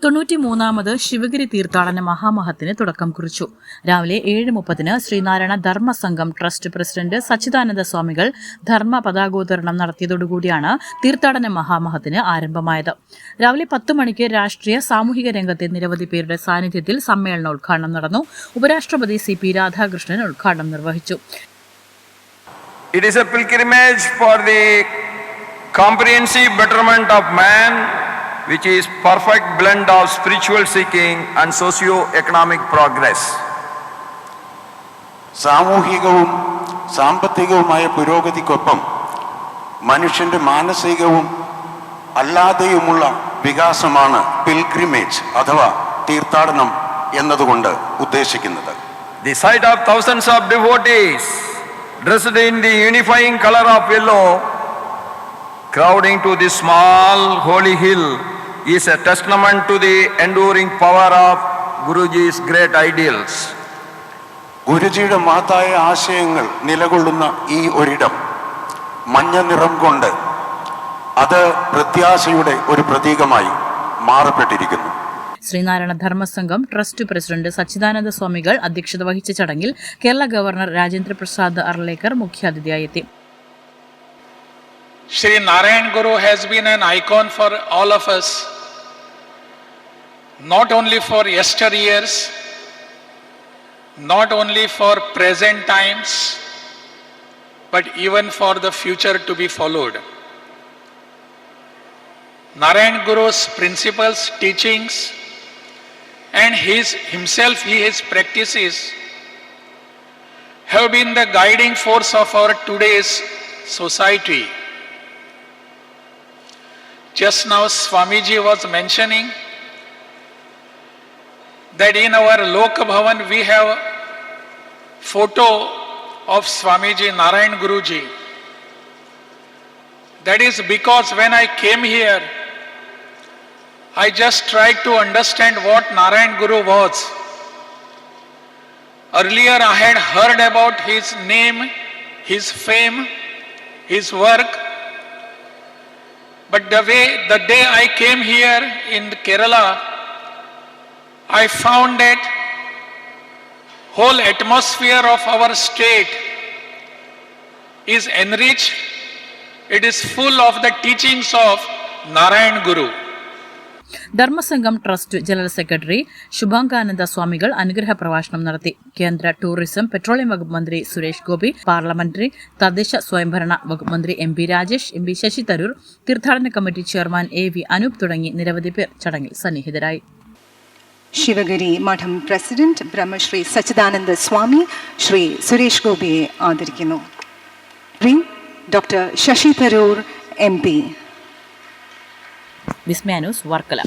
93ാമത് ശിവഗിരി തീർത്ഥാടന മഹാമഹത്തിന് തുടക്കം കുറിച്ചു. രാവിലെ 7:30 ശ്രീനാരായണ ധർമ്മസംഘം ട്രസ്റ്റ് പ്രസിഡന്റ് സച്ചിദാനന്ദ സ്വാമികൾ ധർമ്മ പതാകോത്തരണം നടത്തിയതോടുകൂടിയാണ് തീർത്ഥാടന മഹാമഹത്തിന് ആരംഭമായത്. രാവിലെ 10 മണിക്ക് രാഷ്ട്രീയ സാമൂഹിക രംഗത്തെ നിരവധി പേരുടെ സാന്നിധ്യത്തിൽ സമ്മേളനോദ്ഘാടനം നടന്നു. ഉപരാഷ്ട്രപതി CP രാധാകൃഷ്ണൻ ഉദ്ഘാടനം നിർവഹിച്ചു. It is a pilgrimage for the comprehensive betterment of man, which is perfect blend of spiritual seeking and socio-economic progress. സാമൂഹികവും സാമ്പത്തികവുമായ പുരോഗതിക്കൊപ്പം മനുഷ്യന്റെ മാനസികവും അല്ലാതെയുമുള്ള വികാസമാണ് പിൽഗ്രിമേജ് അഥവാ തീർത്ഥാടനം എന്നതുകൊണ്ട് ഉദ്ദേശിക്കുന്നത്. The sight of thousands of devotees dressed in the unifying color of yellow crowding to this small holy hill is a testament to the enduring power of Guruji's great ideals. ഗുരുജിയുടെ മഹത്തായ ആശയങ്ങൾ നിലകൊള്ളുന്ന ഈ ഒരിടം മഞ്ഞ നിറം കൊണ്ട് അത് പ്രത്യാശയുടെ ഒരു പ്രതീകമായി മാറപ്പെട്ടിരിക്കുന്നു. ശ്രീനാരായണ ധർമ്മസംഘം ട്രസ്റ്റ് പ്രസിഡന്റ് സച്ചിദാനന്ദ സ്വാമികൾ അധ്യക്ഷത വഹിച്ച ചടങ്ങിൽ കേരള ഗവർണർ രാജേന്ദ്ര പ്രസാദ് അർലേക്കർ മുഖ്യാതിഥിയായി എത്തി. Shri Narayan Guru has been an icon for all of us, not only for yesteryears, not only for present times, but even for the future to be followed. Narayan Guru's principles, teachings, and his practices have been the guiding force of our today's society. Just now Swamiji was mentioning that in our Lok Bhavan we have photo of Swamiji Narayan Guruji. That is because when I came here, I just tried to understand what Narayan Guru was. Earlier I had heard about his name, his fame, his work. But the day I came here in Kerala, I found that whole atmosphere of our state is enriched. It is full of the teachings of Narayan Guru. Dharmasangham trust general secretary Subhangananda സ്വാമികൾ അനുഗ്രഹ പ്രഭാഷണം നടത്തി. കേന്ദ്ര tourism petroleum വകുപ്പ് മന്ത്രി Suresh Gopi, parliamentary തദ്ദേശ സ്വയംഭരണ വകുപ്പ് മന്ത്രി MP രാജേഷ്, MP ശശി തരൂർ, തീർത്ഥാടന കമ്മിറ്റി ചെയർമാൻ AV അനൂപ് തുടങ്ങി നിരവധി പേർ ചടങ്ങിൽ സന്നിഹിതരായി. ശിവഗിരി മഠം പ്രസിഡന്റ് ബ്രഹ്മശ്രീ സച്ചിദാനന്ദ സ്വാമി ശ്രീ സുരേഷ് ഗോപിയെ ആദരിക്കുന്നു. Doctor Shashi Tharoor MP. Vismaya news Varkala.